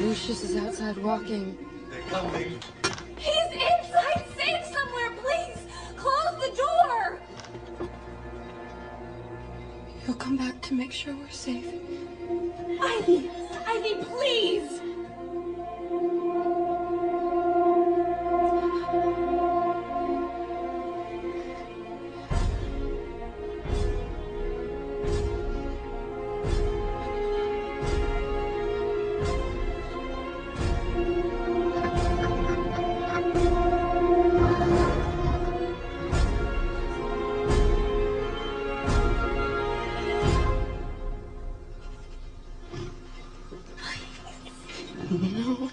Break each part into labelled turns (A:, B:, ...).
A: Lucius is outside walking.
B: They're coming.
C: He's inside, safe somewhere, please! Close the door!
A: He'll come back to make sure we're safe.
C: Ivy! Ivy, please!
A: No.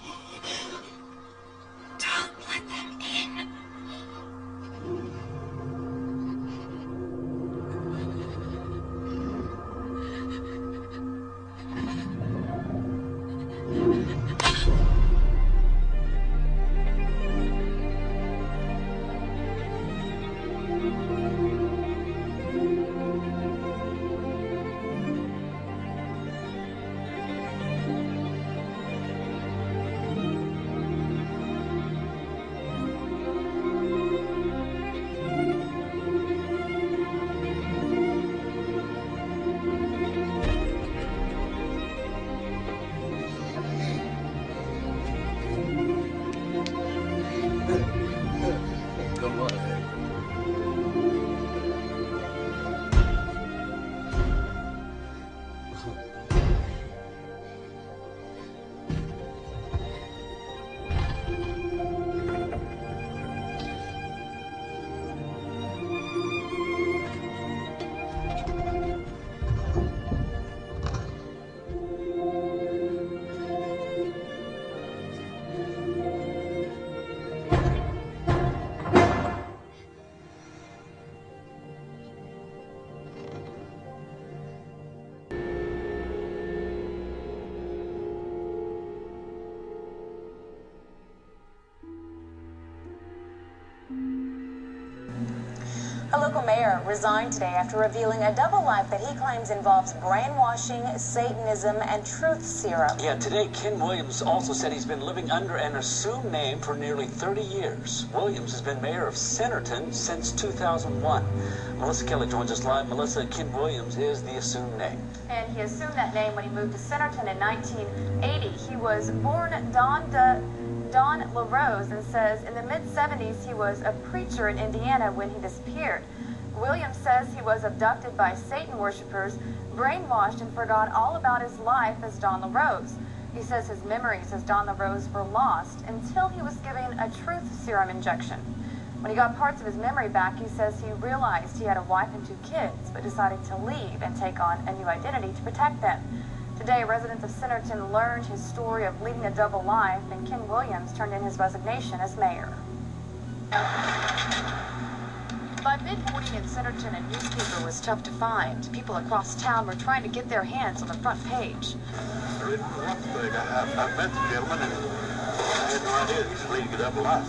C: Don't let them in.
D: A local mayor resigned today after revealing a double life that he claims involves brainwashing, Satanism, and truth serum.
E: Yeah, today Ken Williams also said he's been living under an assumed name for nearly 30 years. Williams has been mayor of Centerton since 2001. Melissa Kelly joins us live. Melissa, Ken Williams is the assumed name.
D: And he assumed that name when he moved to Centerton in 1980. He was born Don LaRose and says in the mid-70s he was a preacher in Indiana when he disappeared. Williams says he was abducted by Satan worshippers, brainwashed, and forgot all about his life as Don LaRose. He says his memories as Don LaRose were lost until he was given a truth serum injection. When he got parts of his memory back, he says he realized he had a wife and 2 kids, but decided to leave and take on a new identity to protect them. Today, residents of Centerton learned his story of leading a double life, and Ken Williams turned in his resignation as mayor. By mid-morning in Centerton, a newspaper was tough to find. People across town were trying to get their hands on the front page.
F: I didn't know what to think. I met the gentleman, and I had no idea he was leading a double life.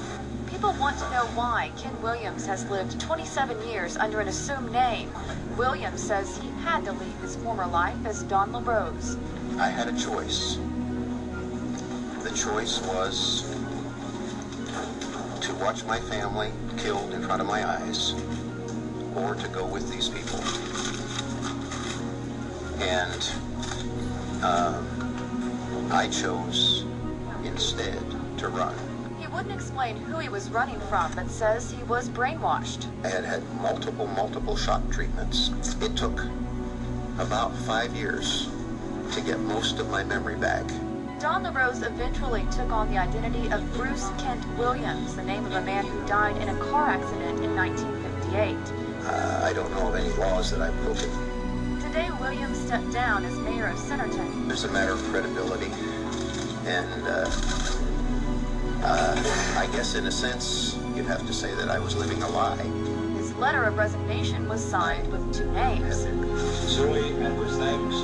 D: People want to know why Ken Williams has lived 27 years under an assumed name. Williams says he had to leave his former life as Don LaRose.
G: I had a choice. The choice was to watch my family killed in front of my eyes, or to go with these people. And I chose instead to run.
D: He wouldn't explain who he was running from, but says he was brainwashed.
G: I had had multiple shock treatments. It took about 5 years to get most of my memory back.
D: Don LaRose eventually took on the identity of Bruce Kent Williams, the name of a man who died in a car accident in 1958.
G: I don't know of any laws that I've broken.
D: Today, Williams stepped down as mayor of Centerton.
G: It's a matter of credibility. And I guess in a sense, you'd have to say that I was living a lie.
D: His letter of resignation was signed with 2 names.
F: Sincerely and with thanks,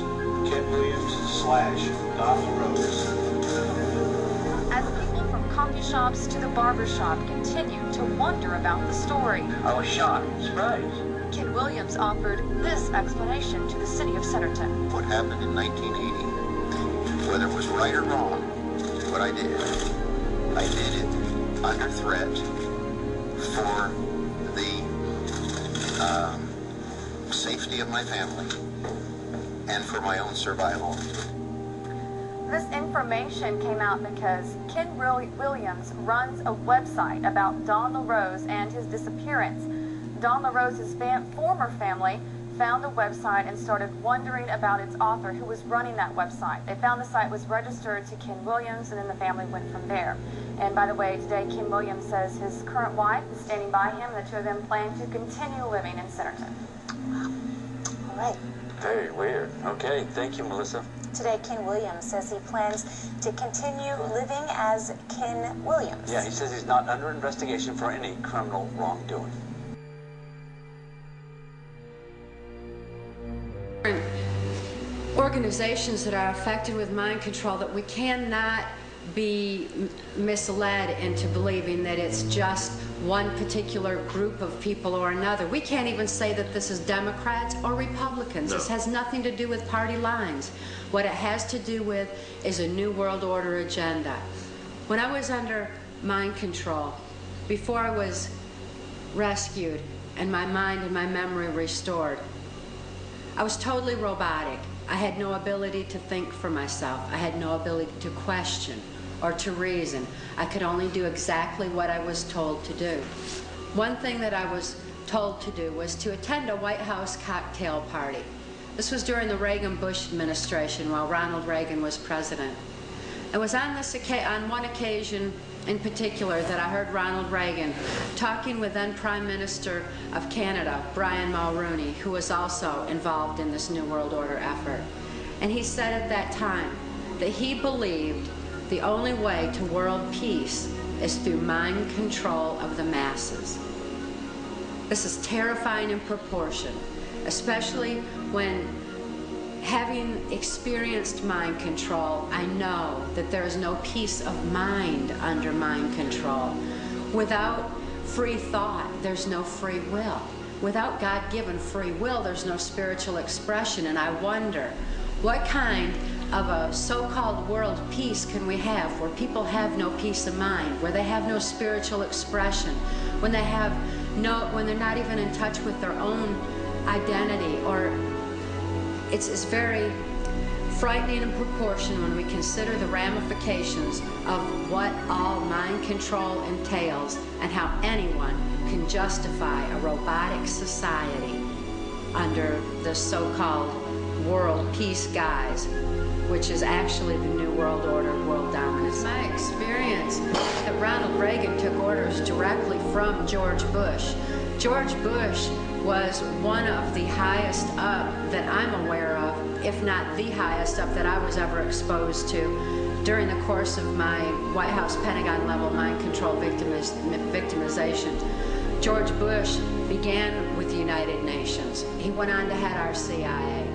F: Kent Williams / Don LaRose.
D: As people from coffee shops to the barber shop continued to wonder about the story,
E: I was shocked, surprised.
D: Kent Williams offered this explanation to the city of Centerton.
G: What happened in 1980, whether it was right or wrong, what I did it under threat for the safety of my family and for my own survival.
D: This information came out because Ken Williams runs a website about Don LaRose and his disappearance. Don LaRose's former family found the website and started wondering about its author, who was running that website. They found the site was registered to Ken Williams, and then the family went from there. And by the way, today Ken Williams says his current wife is standing by him, and the 2 of them plan to continue living in Centerton.
B: All right.
E: Very weird. Okay, thank you, Melissa.
B: Today, Ken Williams says he plans to continue living as Ken Williams.
E: Yeah, he says he's not under investigation for any criminal wrongdoing.
A: Organizations that are affected with mind control, that we cannot be misled into believing that it's just one particular group of people or another. We can't even say that this is Democrats or Republicans. No. This has nothing to do with party lines. What it has to do with is a New World Order agenda. When I was under mind control, before I was rescued and my mind and my memory restored, I was totally robotic. I had no ability to think for myself. I had no ability to question or to reason. I could only do exactly what I was told to do. One thing that I was told to do was to attend a White House cocktail party. This was during the Reagan-Bush administration while Ronald Reagan was president. It was on one occasion in particular that I heard Ronald Reagan talking with then Prime Minister of Canada, Brian Mulroney, who was also involved in this New World Order effort. And he said at that time that he believed the only way to world peace is through mind control of the masses. This is terrifying in proportion, especially when, having experienced mind control, I know that there is no peace of mind under mind control. Without free thought, there's no free will. Without God-given free will, there's no spiritual expression. And I wonder, what kind of a so-called world peace can we have where people have no peace of mind, where they have no spiritual expression, when they're not even in touch with their own identity? Or it's very frightening in proportion when we consider the ramifications of what all mind control entails and how anyone can justify a robotic society under the so-called world peace guise, which is actually the New World Order, world dominance. My experience that Ronald Reagan took orders directly from George Bush. George Bush was one of the highest up that I'm aware of, if not the highest up that I was ever exposed to during the course of my White House Pentagon level mind control victimization. George Bush began with the United Nations. He went on to head our CIA.